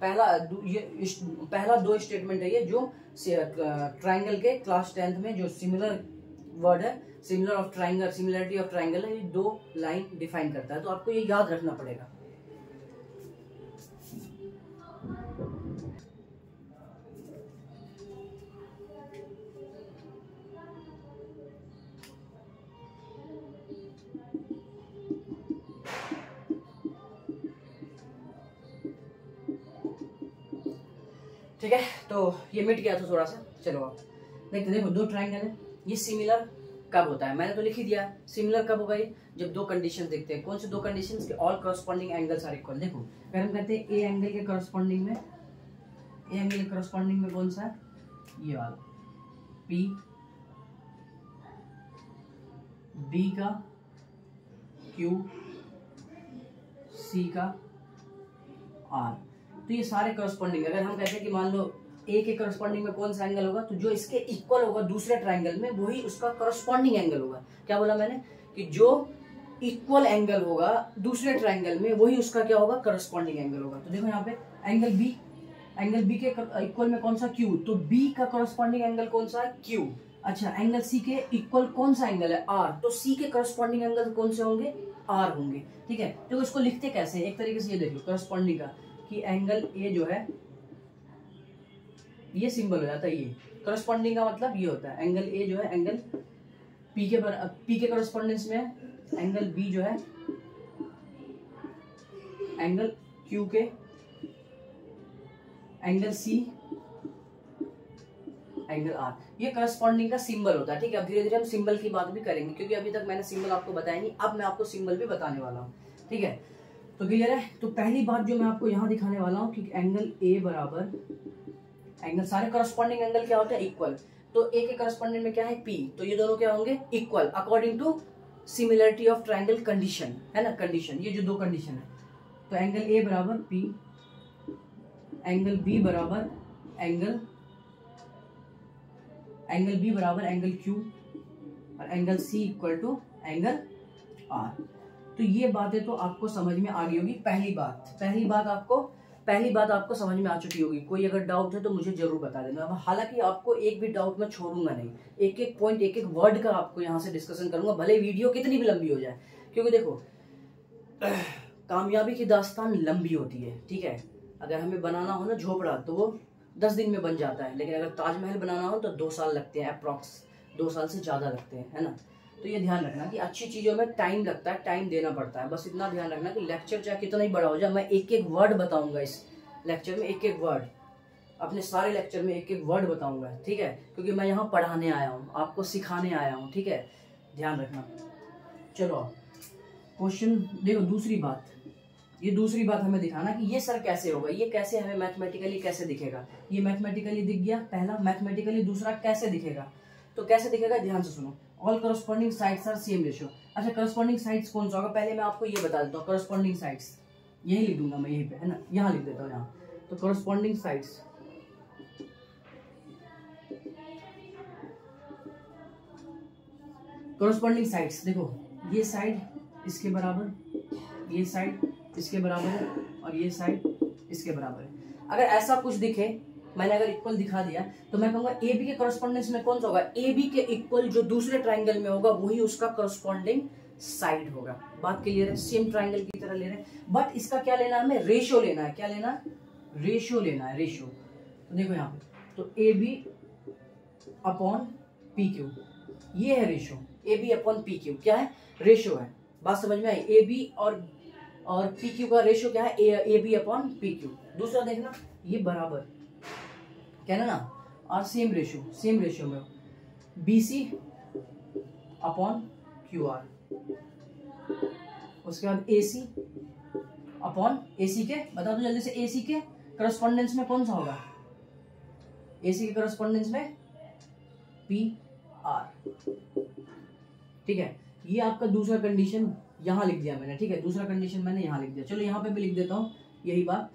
पहला दो स्टेटमेंट है ये जो ट्रायंगल के क्लास 10th में जो सिमिलर वर्ड है, similar of triangle, similarity of triangle है, ये दो लाइन डिफाइन करता है, तो आपको ये याद रखना पड़ेगा। ठीक है, तो ये मिट गया था थोड़ा सा। चलो आप देखो दो ट्रायंगल है, ये सिमिलर कब होता है, मैंने तो लिख ही दिया। सिमिलर कब होगा ये, जब दो कंडीशन देखते हैं। कौन से दो कंडीशंस के, all corresponding angles are equal. देखो अगर हम कहते हैं ए एंगल के कॉरेस्पॉन्डिंग में, ए एंगल के कॉरेस्पॉन्डिंग में कौन सा है, ये वाला पी, बी का क्यू, सी का आर, तो ये सारे कॉरेस्पॉन्डिंग। अगर हम कहते हैं कि मान लो ए के कॉरेस्पॉन्डिंग में कौन सा एंगल होगा, तो जो इसके इक्वल होगा दूसरे ट्रायंगल में वही उसका कॉरेस्पॉन्डिंग एंगल होगा। क्या बोला मैंने कि जो इक्वल एंगल होगा दूसरे ट्रायंगल में वही उसका क्या होगा, कॉरेस्पॉन्डिंग एंगल होगा। तो देखो यहाँ पे एंगल बी के इक्वल में कौन सा, क्यू, तो बी का कॉरेस्पॉन्डिंग एंगल कौन सा है, क्यू। अच्छा, एंगल सी के इक्वल कौन सा एंगल है, आर, तो सी के कॉरेस्पॉन्डिंग एंगल कौन से होंगे, आर होंगे, ठीक है। तो इसको लिखते कैसे, एक तरीके से ये देख लो कॉरेस्पॉन्डिंग का, कि एंगल ए जो है ये सिंबल हो जाता है, ये कॉरेस्पॉन्डिंग का मतलब ये होता है, एंगल ए जो है एंगल पी के कॉरेस्पॉन्डेंस में है, एंगल बी जो है एंगल क्यू के, एंगल सी एंगल आर, ये कॉरेस्पॉन्डिंग का सिंबल होता है, ठीक है। अब धीरे धीरे हम सिंबल की बात भी करेंगे, क्योंकि अभी तक मैंने सिंबल आपको बताया नहीं, अब मैं आपको सिंबल भी बताने वाला हूँ, ठीक है। तो क्लियर है। तो पहली बात जो मैं आपको यहाँ दिखाने वाला हूँ कि एंगल ए बराबर एंगल, सारे कॉरेस्पॉन्डिंग एंगल क्या होता है, इक्वल। तो ए के कॉरेस्पॉन्डिंग में क्या है, पी, तो ये दोनों क्या होंगे, equal, according to similarity of triangle condition, है ना, कंडीशन, ये जो दो कंडीशन है। तो एंगल ए बराबर पी, एंगल बी बराबर एंगल बी बराबर एंगल क्यू, और angle C equal to angle R. तो ये बातें तो आपको समझ में आ गई होगी। पहली बात आपको समझ में आ चुकी होगी। कोई अगर डाउट है तो मुझे जरूर बता देना। अब हालांकि आपको एक भी डाउट मैं छोड़ूंगा नहीं, एक एक पॉइंट, एक एक वर्ड का आपको यहाँ से डिस्कशन करूंगा, भले वीडियो कितनी भी लंबी हो जाए, क्योंकि देखो कामयाबी की दास्तान लंबी होती है, ठीक है। अगर हमें बनाना हो ना झोपड़ा तो वो 10 दिन में बन जाता है, लेकिन अगर ताजमहल बनाना हो तो 2 साल लगते हैं अप्रॉक्स, 2 साल से ज़्यादा लगते हैं, है ना। तो ये ध्यान रखना कि अच्छी चीज़ों में टाइम लगता है, टाइम देना पड़ता है। बस इतना ध्यान रखना कि लेक्चर चाहे कितना ही बड़ा हो जाए, मैं एक एक वर्ड बताऊंगा इस लेक्चर में, एक एक वर्ड, अपने सारे लेक्चर में एक एक वर्ड बताऊंगा, ठीक है, क्योंकि मैं यहाँ पढ़ाने आया हूँ, आपको सिखाने आया हूँ, ठीक है, ध्यान रखना। चलो क्वेश्चन देखो, दूसरी बात, ये दूसरी बात हमें दिखाना कि ये सर कैसे होगा, ये कैसे हमें मैथमेटिकली कैसे दिखेगा। ये मैथमेटिकली दिख गया पहला, मैथमेटिकली दूसरा कैसे दिखेगा। तो कैसे दिखेगा, ध्यान से सुनो। All corresponding sides are same ratio. अच्छा, करस्पॉन्डिंग साइड्स कौन सा होगा, पहले मैं आपको ये बता देता हूँ। करस्पॉन्डिंग साइड्स यही लिख दूंगा मैं, यहीं पे, है ना, यहाँ लिख देता हूँ यहाँ। तो करस्पॉन्डिंग साइड्स, करस्पॉन्डिंग साइड्स देखो, ये साइड इसके बराबर, ये साइड इसके बराबर है, और ये साइड इसके बराबर है। अगर ऐसा कुछ दिखे, मैंने अगर इक्वल दिखा दिया, तो मैं कहूंगा ए बी के करस्पॉन्डेंस में कौन सा होगा, ए बी के इक्वल जो दूसरे ट्राइंगल में होगा वही उसका करस्पॉन्डिंग साइड होगा। बात क्लियर है, सेम ट्राइंगल की तरह ले रहे हैं, बट इसका क्या लेना है, हमें रेशियो लेना है। क्या लेना है, रेशियो लेना है, रेशियो। तो देखो यहाँ पे, तो A B upon P Q, ये है ratio. A B upon P Q क्या है, रेशियो है। बात समझ में आई, ए बी और पी क्यू का रेशियो क्या है, A B upon P Q. दूसरा देखना, ये बराबर कहना ना, और सेम रेशियो में B C upon Q R. उसके बाद ए सी अपॉन, ए सी के बता दो जल्दी से, ए सी के करस्पॉन्डेंस में कौन सा होगा, ए सी के करस्पॉन्डेंस में पी आर, ठीक है। ये आपका दूसरा कंडीशन यहाँ लिख दिया मैंने, ठीक है, दूसरा कंडीशन मैंने यहाँ लिख दिया। चलो यहाँ पे भी लिख देता हूँ यही बात,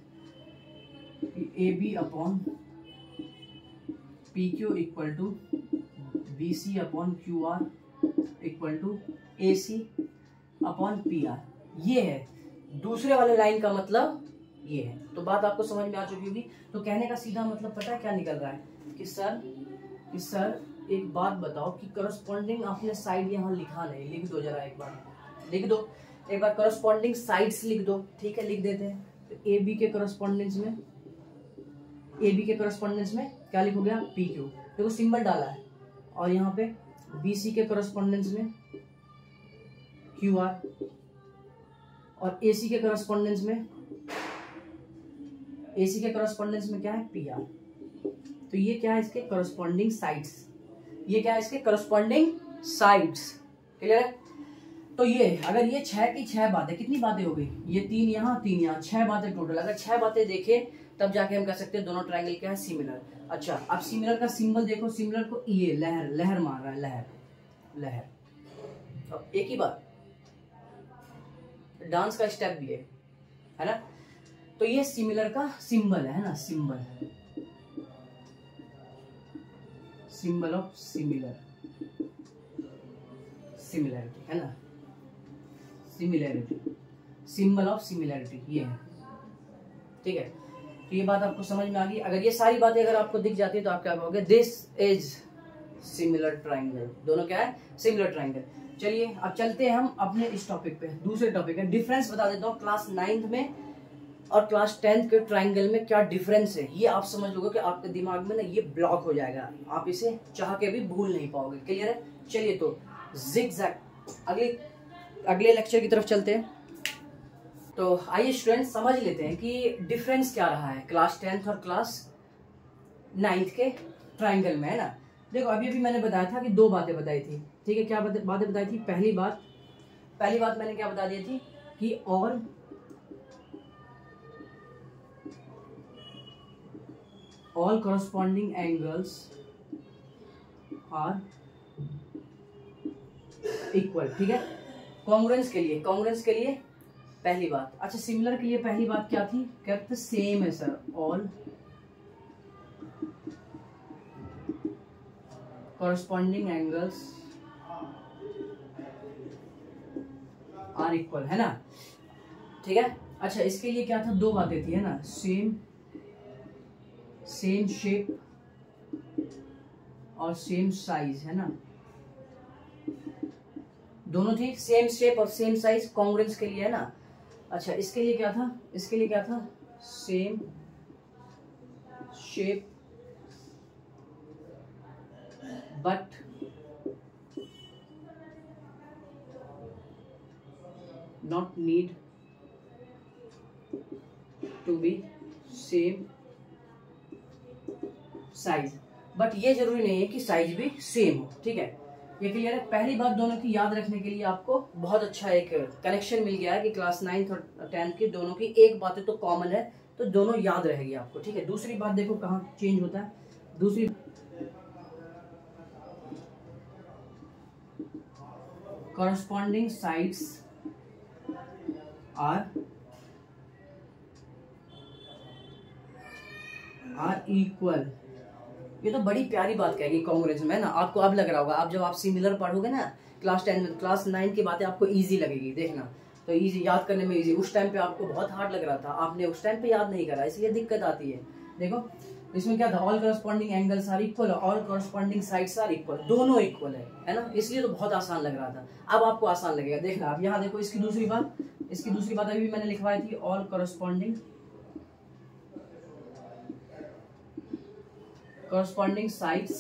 A B upon P Q equal to B C upon Q R equal to A C upon P R. ये है दूसरे वाले लाइन का मतलब, ये है। तो बात आपको समझ में आ चुकी होगी। तो कहने का सीधा मतलब पता है क्या निकल रहा है कि सर एक बात बताओ कि करस्पॉन्डिंग, आपने साइड यहाँ लिखा नहीं, लिख दो जरा, एक बार लिख दो, एक बार करस्पॉन्डिंग साइड्स लिख दो, ठीक है, लिख देते हैं। तो ए बी के करस्पॉन्डेंस में क्या लिखोगे आप, पी क्यू, देखो सिंबल डाला है, और यहाँ पे बी सी के करस्पॉन्डेंस में क्यू आर, और ए सी के करस्पॉन्डेंस में क्या है, पी आर। तो ये क्या है, इसके करस्पॉन्डिंग साइड्स, ये क्या है, इसके करस्पॉन्डिंग साइड्स, क्लियर है। तो ये अगर ये 6 की 6 बातें, कितनी बातें हो गई, ये 3 यहाँ 3 यहाँ, 6 बातें टोटल। अगर 6 बातें देखें तब जाके हम कह सकते हैं दोनों ट्रायंगल क्या है, सिमिलर। अच्छा, अब सिमिलर का सिंबल देखो, सिमिलर को ये लहर मार रहा है, लहर। अब एक ही बात, डांस का स्टेप भी है ना। तो ये सिमिलर का सिंबल है ना, सिंबल ऑफ सिमिलरिटी है ना, सिंबल ऑफ सिमिलरिटी ये है, ठीक है। तो ये बात आपको समझ में आ गई। अगर ये सारी बातें अगर आपको दिख जाती है तो आप क्या कहोगे, दिस इज सिमिलर ट्राइंगल। दोनों क्या है, सिमिलर ट्राइंगल। चलिए अब चलते हैं हम अपने इस टॉपिक पे, दूसरे टॉपिक है। डिफरेंस बता देता हूँ, क्लास 9th में और क्लास 10th के ट्राइंगल में क्या डिफरेंस है, ये आप समझ लोगे कि आपके दिमाग में ना ये ब्लॉक हो जाएगा, आप इसे चाह के भी भूल नहीं पाओगे, क्लियर है। चलिए तो जिगजैग अगले लेक्चर की तरफ चलते हैं। तो आइए स्टूडेंट्स समझ लेते हैं कि डिफरेंस क्या रहा है क्लास 10th और क्लास 9th के ट्राइंगल में, है ना। देखो अभी मैंने बताया था कि 2 बातें बताई थी, ठीक है। क्या बातें बताई थी, पहली बात मैंने क्या बता दी थी कि all corresponding angles are equal, ठीक है। कॉन्ग्रुएंस के लिए पहली बात। अच्छा, सिमिलर के लिए पहली बात क्या थी, कहते सेम है sir, all corresponding angles are equal, है ना, ठीक है। अच्छा, इसके लिए क्या था, 2 बातें थी, है ना, सेम शेप और सेम साइज, है ना, दोनों थी, सेम शेप और सेम साइज कॉन्ग्रुएंस के लिए, है ना। अच्छा, इसके लिए क्या था, same shape but not need to be same size, but ये जरूरी नहीं है कि साइज भी सेम हो, ठीक है। ये क्लियर है। पहली बात दोनों की याद रखने के लिए आपको बहुत अच्छा एक कनेक्शन मिल गया है कि क्लास 9th और 10th की दोनों की एक बातें तो कॉमन है, तो दोनों याद रहेगी आपको, ठीक है। दूसरी बात देखो कहाँ चेंज होता है, दूसरी corresponding sides are equal। ये तो बड़ी प्यारी बात कहेगी कॉन्ग्रुएंस में ना, आपको अब लग रहा होगा, आप जब आप सिमिलर पढ़ोगे ना क्लास 10 में, क्लास 9 की बातें आपको इजी लगेगी, देखना तो इजी, याद करने में इजी। उस टाइम पे आपको बहुत हार्ड लग रहा था, आपने उस टाइम पे याद नहीं करा, इसलिए दिक्कत आती है। देखो इसमें क्या था, all corresponding angles are equal, all corresponding sides are equal, दोनों इक्वल है ना, इसलिए तो बहुत आसान लग रहा था। अब आपको आसान लगेगा, देखना आप यहाँ देखो इसकी दूसरी बात, अभी भी मैंने लिखवाई थी, all corresponding sides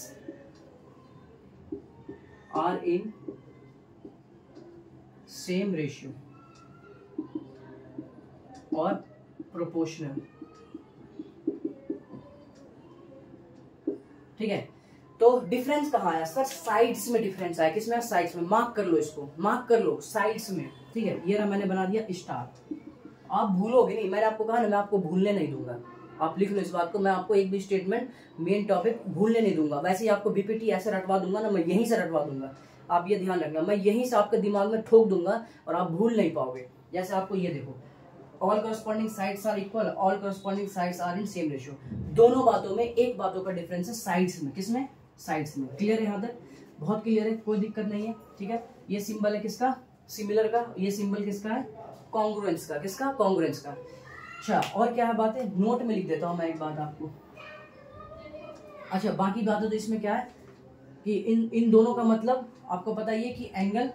are in same ratio और proportional, ठीक है। तो डिफरेंस कहाँ आया सर, साइड्स में डिफरेंस आया, किसमें, साइड्स में। मार्क कर लो इसको, मार्क कर लो साइड्स में, ठीक है। ये रहा, मैंने बना दिया स्टार, आप भूलोगे नहीं, मैंने आपको कहा ना मैं आपको भूलने नहीं दूंगा, आप लिख लो इस बात को, मैं आपको एक भी स्टेटमेंट मेन टॉपिक भूलने नहीं दूंगा। वैसे ही आपको बीपीटी ऐसे रटवा दूंगा ना, मैं यहीं से रटवा दूंगा, आप ये ध्यान रखना, मैं यहीं से आपके दिमाग में ठोक दूंगा और आप भूल नहीं पाओगे। जैसे आपको ये देखो, all corresponding sides are equal, all corresponding sides are in same ratio, दोनों बातों में एक बातों का डिफरेंस है साइड्स में, किसमें, साइड्स में। क्लियर है यहाँ तक, बहुत क्लियर है, कोई दिक्कत नहीं है, ठीक है। ये सिंबल है किसका, सिमिलर का, ये सिंबल किसका है, कॉन्ग्रुएंस का, किसका, कॉन्ग्रुएंस का। अच्छा और क्या है बात है, नोट में लिख देता हूं मैं एक बात आपको। अच्छा बाकी बातें तो इसमें क्या है कि इन दोनों का मतलब आपको पता ही है कि एंगल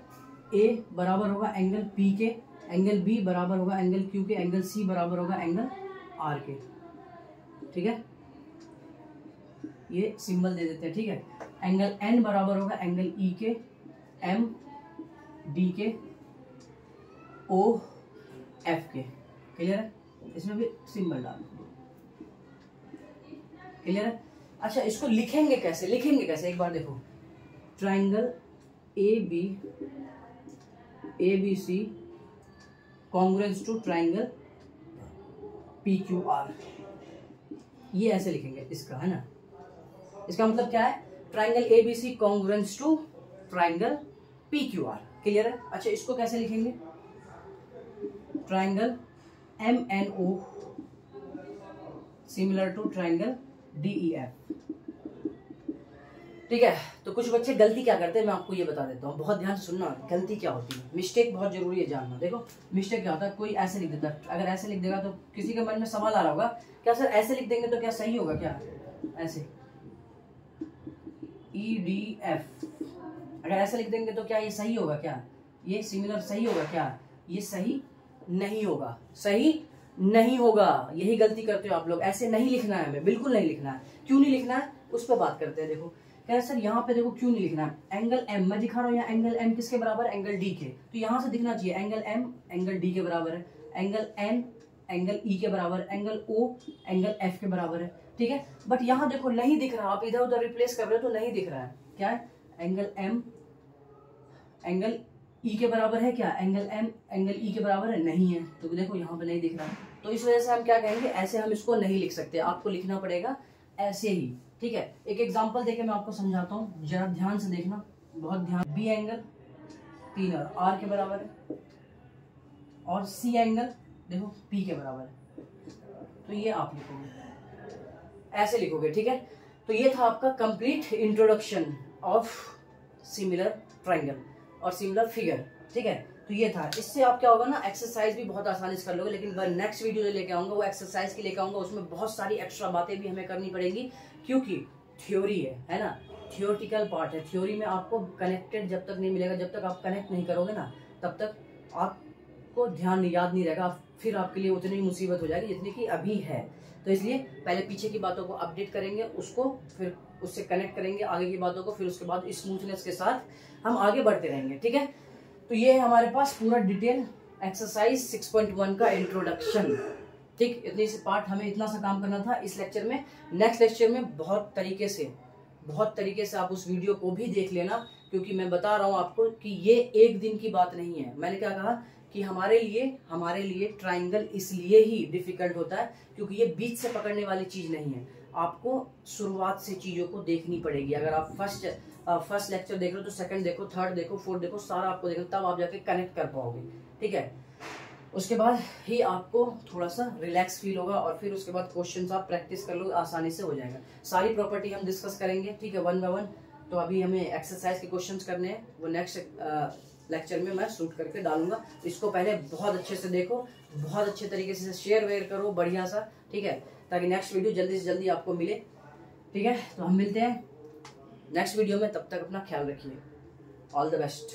ए बराबर होगा एंगल पी के, एंगल बी बराबर होगा एंगल क्यू के, एंगल सी बराबर होगा एंगल आर के, ठीक है। ये सिंबल दे देते हैं, ठीक है। एंगल एन बराबर होगा एंगल ई के, एम डी के, ओ एफ के, क्लियर है। इसमें भी सिंबल डाल, क्लियर है। अच्छा इसको लिखेंगे कैसे, एक बार देखो, triangle A B C congruence to triangle P Q R, ये ऐसे लिखेंगे इसका, है ना। इसका मतलब क्या है, triangle A B C congruence to triangle P Q R, clear है। अच्छा इसको कैसे लिखेंगे, triangle MNO similar to triangle DEF, ठीक है। तो कुछ बच्चे गलती क्या करते हैं मैं आपको ये बता देता हूँ, बहुत ध्यान से सुनना, गलती क्या होती है, मिस्टेक बहुत जरूरी है जानना। देखो मिस्टेक क्या होता है, कोई ऐसे लिख देता है, अगर ऐसे लिख देगा तो किसी के मन में सवाल आ रहा होगा, क्या सर ऐसे लिख देंगे तो क्या सही होगा क्या, ऐसे EDF, अगर ऐसे लिख देंगे तो क्या ये सही होगा क्या, ये सिमिलर सही होगा क्या, ये सही नहीं होगा, सही नहीं होगा। यही गलती करते हो आप लोग, ऐसे नहीं लिखना है, हमें बिल्कुल नहीं लिखना है। क्यों नहीं लिखना है उस पर बात करते हैं। देखो क्या सर यहाँ पे देखो क्यों नहीं लिखना है, एंगल एम मैं दिखा रहा हूँ यहाँ, एंगल एम किसके बराबर है, एंगल डी के, तो यहाँ से दिखना चाहिए एंगल एम एंगल डी के बराबर है, एंगल एन एंगल ई के बराबर है, एंगल ओ एंगल एफ के बराबर है, ठीक है। बट यहाँ देखो नहीं दिख रहा, आप इधर उधर रिप्लेस कर रहे हो तो नहीं दिख रहा है, क्या है, एंगल एम एंगल ई के बराबर है क्या, एंगल एम एंगल ई के बराबर है, नहीं है, तो देखो यहाँ पे नहीं दिख रहा है। तो इस वजह से हम क्या कहेंगे, ऐसे हम इसको नहीं लिख सकते, आपको लिखना पड़ेगा ऐसे ही, ठीक है। एक एग्जांपल देके मैं आपको समझाता हूँ, जरा ध्यान से देखना, बहुत ध्यान। बी एंगल 3 आर के बराबर है और सी एंगल देखो पी के बराबर है, तो ये आप लिखोगे, ऐसे लिखोगे, ठीक है। तो ये था आपका complete introduction of similar triangle और सिमिलर फिगर, ठीक है। तो ये था, इससे आप क्या होगा ना, एक्सरसाइज भी बहुत आसानी से कर लोगे। लेकिन मैं नेक्स्ट वीडियो जो लेके आऊंगा वो एक्सरसाइज की लेके आऊंगा, उसमें बहुत सारी एक्स्ट्रा बातें भी हमें करनी पड़ेंगी, क्योंकि थ्योरी है ना, थियोरटिकल पार्ट है। थ्योरी में आपको कनेक्टेड जब तक नहीं मिलेगा, जब तक आप कनेक्ट नहीं करोगे ना, तब तक आपको ध्यान याद नहीं रहेगा, फिर आपके लिए उतनी मुसीबत हो जाएगी जितनी कि अभी है। तो इसलिए पहले पीछे की बातों को अपडेट करेंगे, उसको फिर उससे कनेक्ट करेंगे आगे की बातों को, फिर उसके बाद स्मूथनेस के साथ हम आगे बढ़ते रहेंगे, ठीक है। तो ये है हमारे पास पूरा डिटेल एक्सरसाइज 6.1 का इंट्रोडक्शन। ठीक, इतनी से पार्ट हमें इतना सा काम करना था इस लेक्चर में। नेक्स्ट लेक्चर में बहुत तरीके से आप उस वीडियो को भी देख लेना, क्योंकि मैं बता रहा हूँ आपको कि ये एक दिन की बात नहीं है। मैंने क्या कहा कि हमारे लिए ट्राइंगल इसलिए ही डिफिकल्ट होता है क्योंकि ये बीच से पकड़ने वाली चीज नहीं है। आपको शुरुआत से चीजों को देखनी पड़ेगी। अगर आप फर्स्ट लेक्चर देख रहे हो तो सेकंड देखो, थर्ड देखो, फोर्थ देखो, सारा आपको देखना, तब आप जाके कनेक्ट कर पाओगे। ठीक है, उसके बाद ही आपको थोड़ा सा रिलैक्स फील होगा और फिर उसके बाद क्वेश्चंस आप प्रैक्टिस कर लो, आसानी से हो जाएगा। सारी प्रॉपर्टी हम डिस्कस करेंगे, ठीक है, 1 बाय 1। तो अभी हमें एक्सरसाइज के क्वेश्चंस करने हैं, वो नेक्स्ट लेक्चर में मैं शूट करके डालूंगा। इसको पहले बहुत अच्छे से देखो, बहुत अच्छे तरीके से शेयर वेयर करो बढ़िया सा, ठीक है, ताकि नेक्स्ट वीडियो जल्दी से जल्दी आपको मिले। ठीक है, तो हम मिलते हैं नेक्स्ट वीडियो में, तब तक अपना ख्याल रखिए। All the best.